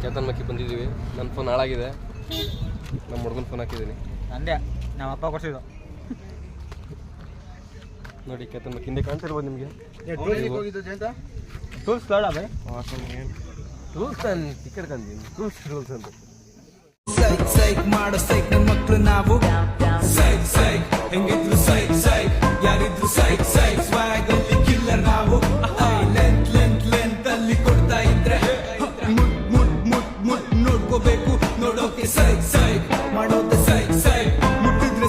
ಕೇತನ್ ಮಕ್ಕಿ ಬಂದಿದ್ದೀವಿ. ನನ್ನ ಫೋನ್ ಹಾಳಾಗಿದೆ, ನಮ್ಮ ಹುಡುಗನ ಫೋನ್ ಹಾಕಿದ್ದೀನಿ. ನಂದೇ ನಮ್ಮ ಅಪ್ಪ ಕೊಡ್ಸಿದ್ದು ನೋಡಿ. ಕೇತನ್ ಮಕ್ಕಿ ಹಿಂದೆ ಕಾಣ್ತಿರ್ಬೋದು ನಿಮಗೆ. ಟೂಲ್ಸ್ ಬೇಡ ಬೈ, ಟೂಲ್ಸ್ ಟಿಕೆಟ್ ಕಂದಿದ್ದೀನಿ. ಟೂಲ್ಸ್ ಅಂತ ಸೈಕ್ ಸೈಕ್ ಮಾಡೋ ಸೈಕ್ ನನ್ನ ಮಕ್ಕಳು ನಾವು. ಸೈಕ್ ಸೈಕ್ ಹೆಂಗಿದ್ರು ಸೈಕ್ ಸೈಕ್, ಯಾರಿದ್ರು ಸೈಕ್ ಸೈಕ್, ಸ್ವಾಗ್ ಅಲ್ಲಿ ಕಿಲ್ಲರ್ ನಾವು. ಲೆಂತ್ ಲೆಂತ್ ಲೆಂತ್ ಅಲ್ಲಿ ಕೊಡ್ತಾ ಇದ್ರೆ ಮುಟ್ ಮುಟ್ ಮುಟ್ ಮುಟ್ ನೋಡ್ಕೋಬೇಕು, ನೋಡೋಕೆ ಸೈಕ್ ಸೈಕ್ ಮಾಡೋದು ಸೈಕ್ ಸೈಕ್, ಮುಟ್ಟಿದ್ರೆ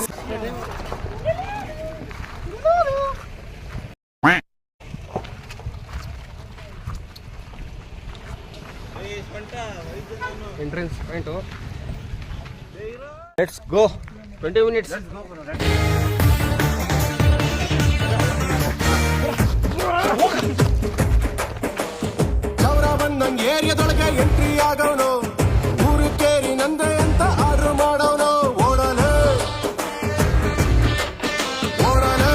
entrance point. Let's go. 20 minutes. ಚೌರಾಬಂದಂಗ್ ಏರಿಯಾದೊಳಗೆ ಎಂಟ್ರಿ ಆಗವನು, ಊರು ಕೇರಿ ನಂದೆ ಅಂತ ಆರ್ಡರ್ ಮಾಡವನು. ಓಡಲೆ ಓಡಲೆ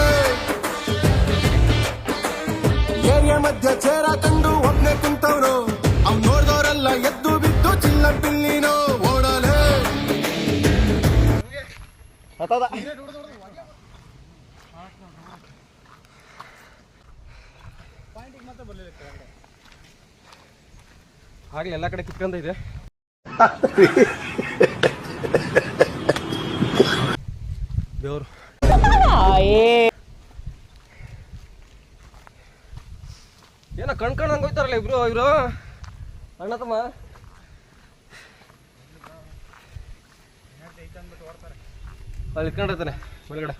ಏರಿಯಾ ಮಧ್ಯ ಚೇರ ಕಂಡು ಒಬ್ನೇ ಕುಂತವನು, ಅವ್ನು ನೋಡ್ದವರೆಲ್ಲ ಎದ್ದು ಬಿದ್ದು ಚಿಲ್ಲ ಪಿಲ್ಲಿನೋ. ಓಡಲೆ ಆಗ್ಲಿ ಎಲ್ಲ ಕಡೆ ಕಿತ್ಕೊಂಡ ಇದೆ. ದೇವ್ರು ಏನೋ ಕಣ್ಕಂಡ್ ಹೋಗ್ತಾರಲ್ಲ ಇಬ್ರು ಅಣ್ಣ ತಮ್ಮ. ಅಲ್ಲಿ ಇಟ್ಕೊಂಡಿರ್ತಾನೆ ಒಳಗಡೆ.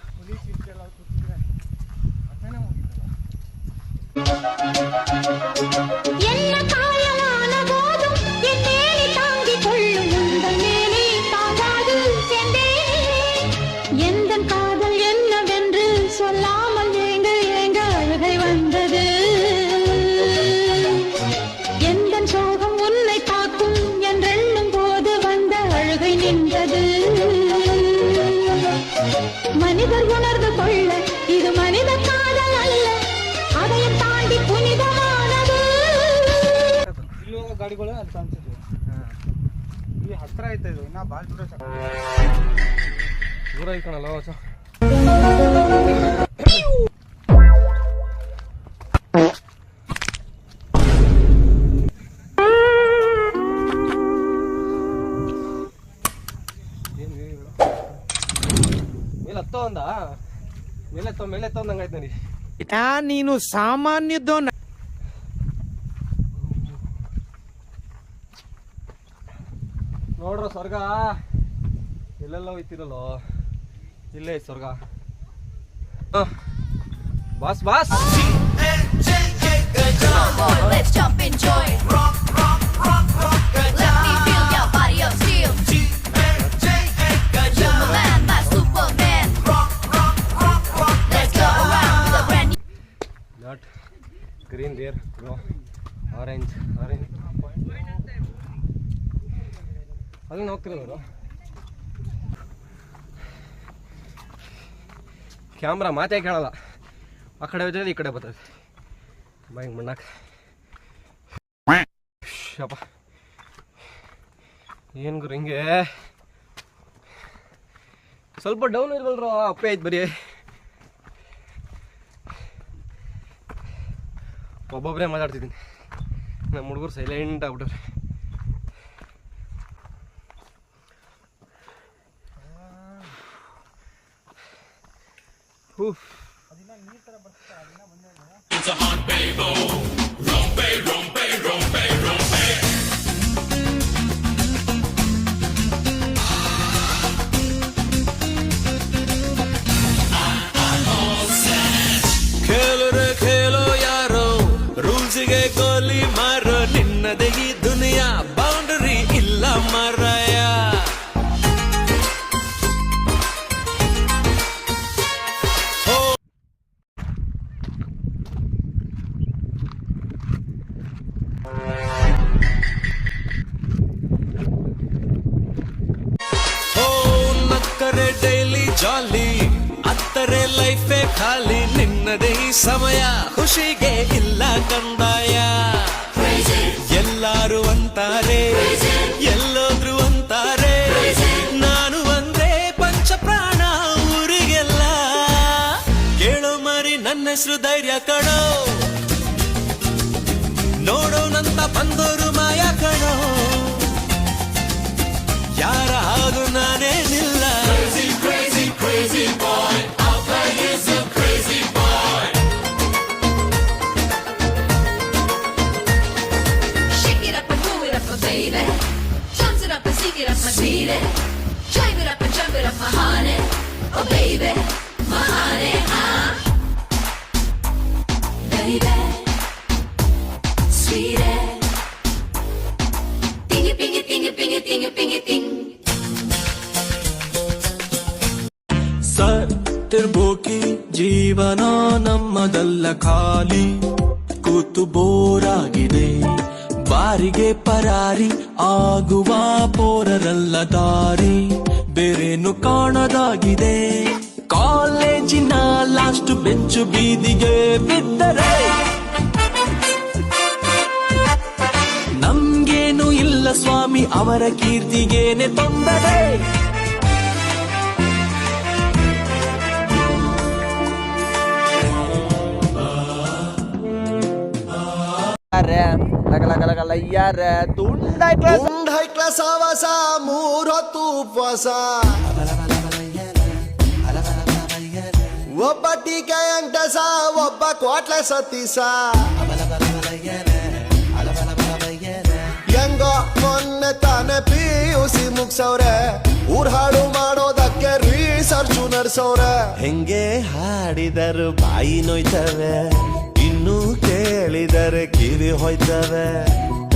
என்ன காயலான போதும் என் மேலே தாங்கிக் கொள்ளும் உந்தன் மேலே தாங்காது சென்றேன். எந்தன் காதல் என்னவென்று சொல்லாமல் ஏங்க ஏங்க அழுகை வந்தது. எந்தன் சோகம் உன்னை பார்க்கும் என்றெண்ணும் போது வந்த அழுகை நின்றது. மனிதர் உணர்ந்து கொள்ள இது மனித காதல் அல்ல, அதையும் தாண்டி புனிதமானது. ಇಲ್ಲಿ ಹೋಗೋ ಗಾಡಿಗಳು ಅಲ್ಲಿ ಕಾಣಿಸಿದ್ವು. ಈ ಹತ್ರ ಆಯ್ತಾ ಇದು, ಇನ್ನ ಭಾಳ ದೂರ ಇಟ್ಕೊಳಲ್ಲ ಹೊಸ. ಮೇಲೆ ಹತ್ತೋ ಅಂದಂಗಾಯ್ತು ನನಗೆ. ನೀನು ಸಾಮಾನ್ಯದೋನ ನೋಡ್ರ ಸ್ವರ್ಗ ಎಲ್ಲೆಲ್ಲ ಹೋಯ್ತಿರಲ್ಲೋ, ಇಲ್ಲೇ ಸ್ವರ್ಗ. Boss boss Let's jump in joy. Rock, rock, rock, rock. Let me feel your body of steel. You're my man, my Superman. Rock, rock, rock, rock. Let's go around with a brand new. Not green there, bro. Orange. ಅದನ್ನ ಹೋಗ್ತಿರೋರು. Camera ಮಾತೇ ಕೇಳಲ್ಲ, ಆ ಕಡೆ ಹೋಯ್ತದೆ ಈ ಕಡೆ ಬರ್ತದೆ. Buying ಮಣ್ಣಾಕ ಶಪ ಏನು ಗುರು ಹಿಂಗೆ ಸ್ವಲ್ಪ ಡೌನ್ ಇಲ್ವಲ್ರ. ಅಪ್ಪೆ ಆಯ್ತು ಬರೀ ಒಬ್ಬೊಬ್ಬರೇ ಮಾತಾಡ್ತಿದ್ದೀನಿ. ನಮ್ಮ ಹುಡುಗರು ಸೈಲೆಂಟ್ ಆಗ್ಬಿಟ್ರೆ. ಖೇಲೋ ಯಾರೋ ರೂಲ್ಸಿಗೆ ಗೋಲಿ ಮಾರೋ, ನಿನ್ನದೇ ಈ ದುನಿಯಾ, ಬೌಂಡರಿ ಇಲ್ಲ ಮಾರಾಯ. ನಕ್ಕರೆ ಡೈಲಿ ಜಾಲಿ, ಅತ್ತರೆ ಲೈಫೇ ಖಾಲಿ, ನಿನ್ನದೇ ಈ ಸಮಯ, ಖುಷಿಗೆ ಇಲ್ಲ ಕಂದಾಯ. ಎಲ್ಲಾರು ಅಂತಾರೆ ಹೆಸರು ಧೈರ್ಯ ಕಣೋ, ನೋಡೋಣಂತ ಬಂದೋರು ಮಾಯ ಕಣೋ, ಯಾರ ಹಾಗು ನಾನೇನಿಲ್ಲ. Shake it up and move it up, my baby. Jump it up and sing it up, my sweetie. Drive it up and jump it up, my honey. Oh baby, my honey, baby, sweetie. Dingy, bingy, dingy, bingy, dingy, bingy, ding. ಸತ್ತಿರ್ಬೋಕಿ ಜೀವನ ನಮ್ಮದಲ್ಲ, ಖಾಲಿ ಕೂತು ಬೋರಾಗಿದೆ, ಬಾರಿಗೆ ಪರಾರಿ ಆಗುವ ಪೋರರಲ್ಲ, ದಾರಿ ಬೇರೇನು ಕಾಣದಾಗಿದೆ. ಕಾಲೇಜಿನ last bench ಬೀದಿಗೆ ಬಿದ್ದರೆ ನಮ್ಗೇನು ಇಲ್ಲ ಸ್ವಾಮಿ, ಅವರ ಕೀರ್ತಿಗೇನೆ ತೊಂದರೆ. ತುಂಡ್ ಹೈ ಕ್ಲಾಸ್ ಆವಾಸ, 3 ಹೊತ್ತು ಉಪವಾಸ, ಒಬ್ಬ ಟೀಕೆ ಅಂಟಸ, ಒಬ್ಬ ಕ್ವಾಟ್ಲ ಸತೀಸ. ಹೆಂಗೋ ಮೊನ್ನೆ ತಾನೆ PUC ಮುಗ್ಸವ್ರೆ, ಊರ್ ಹಾಡು ಮಾಡೋದಕ್ಕೆ ರಿಸರ್ಚು ನಡ್ಸವ್ರೆ. ಹೆಂಗೆ ಹಾಡಿದರು ಬಾಯಿ ನೋಯ್ತವೆ, ಇನ್ನು ಕೇಳಿದರೆ ಕಿವಿ ಹೋಯ್ತವೆ.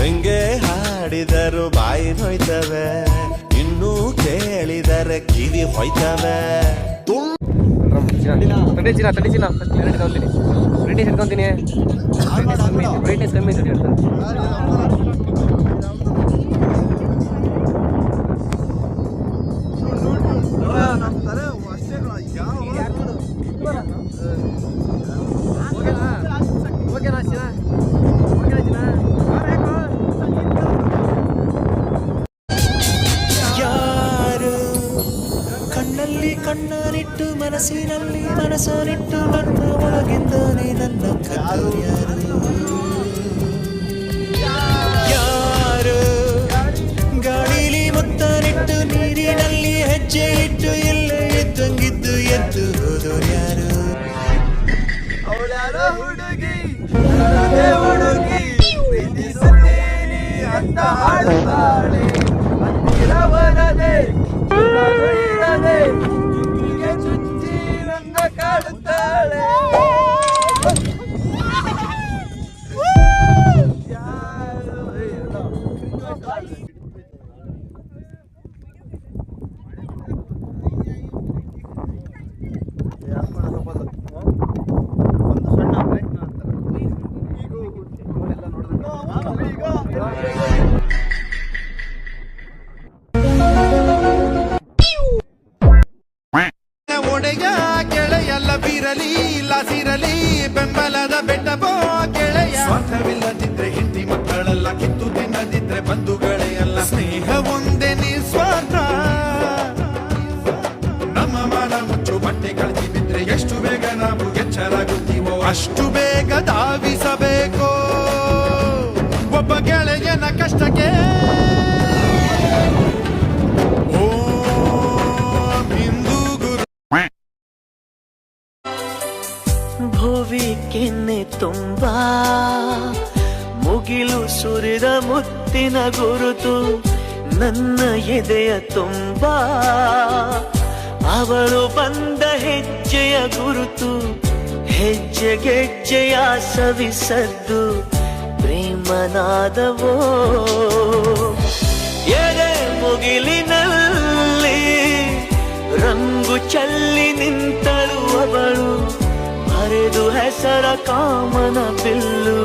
ಹೆಂಗೆ ಹಾಡಿದರು ಬಾಯಿ ನೋಯ್ತವೆ, ಇನ್ನು ಕೇಳಿದರೆ ಕಿವಿ ಹೋಯ್ತವೆ. ತಡಿ ಚಿನ್ನ ಫಸ್ಟ್ ಕ್ಲಾರಿಟಿ ತಗೊಳ್ತೀನಿ. ಬ್ರಿಟಿಷ್ ಹಿಡ್ಕೊಂತೀನಿ, ಬ್ರೈಟ್ನೆಸ್ ಕಮ್ಮಿ ಅಂತ ಹೇಳ್ತಾರೆ. ಯಾರು ಕಣ್ಣಲ್ಲಿ ಕಣ್ಣನಿಟ್ಟು ಮನಸ್ಸಿನಲ್ಲಿ ಮನಸ್ಸನಿಟ್ಟು ನನ್ನ ಒಳಗಿದ್ದಾನೆ ನನ್ನ ಕದ್ದು ಯಾರು ಗಾಳಿಲಿ ಮುತ್ತನಿಟ್ಟು ನೀರಿನಲ್ಲಿ ಹೆಜ್ಜೆ ಇಟ್ಟು ಎಲ್ಲೇ ಎದ್ದಂಗಿದ್ದು ಎದ್ದು ಹೋದೋರು ಯಾರು. ಅವಳ್ಯಾರೋ ಹುಡುಗಿ ಹುಡುಗಿ ಪ್ರೀತಿಸುತ್ತೀನಿ ಅಂತ ಹಾಡುತ್ತಾಳೆ, ಹತ್ತಿರವರದೆ ಇರದೆ ಹೀಗೆ ಚುಚ್ಚಿ ನನ್ನ ಕಾಡುತ್ತಾಳೆ. ಒಡೆಯ ಗೆಳೆಯಲ್ಲ ಬೀರಲಿ ಲಾಸಿರಲಿ, ಬೆಂಬಲದ ಬೆಟ್ಟಬೋ ಗೆಳೆಯ. ಸ್ವಾರ್ಥವಿಲ್ಲದಿದ್ರೆ ಹೆಂಡತಿ ಮಕ್ಕಳೆಲ್ಲ ಕಿತ್ತು ತಿನ್ನದಿದ್ರೆ ಬಂಧುಗಳೇ ಅಲ್ಲ. ಸ್ನೇಹ ಒಂದೇ ನಿಸ್ವಾರ್ಥ, ನಮ್ಮ ಮಾನ ಮುಚ್ಚು ಬಟ್ಟೆ ಕಳಚಿ ಬಿದ್ರೆ ಎಷ್ಟು ಬೇಗ ನಾವು ಎಚ್ಚರಾಗುತ್ತೀವೋ ಅಷ್ಟು ಬೇಗ ಧಾವಿಸಬೇಕು ಒಬ್ಬ ಗೆಳೆಯನ ಕಷ್ಟಕ್ಕೆ. ಭುವಿ ಕೆನ್ನೆ ತುಂಬಾ ಮುಗಿಲು ಸುರಿದ ಮುತ್ತಿನ ಗುರುತು, ನನ್ನ ಎದೆಯ ತುಂಬಾ ಅವಳು ಬಂದ ಹೆಜ್ಜೆಯ ಗುರುತು. ಹೆಜ್ಜೆಗೆಜ್ಜೆಯ ಸವಿಸದ್ದು ಪ್ರೇಮನಾದವೋ, ಎದೆ ಮುಗಿಲಿನಲ್ಲಿ ರಂಗು ಚಲ್ಲಿ ನಿಂತಳು ಅವಳು, ಹರಿದು ಹೆಸರ ಕಾಮನ ಬಿಲ್ಲು.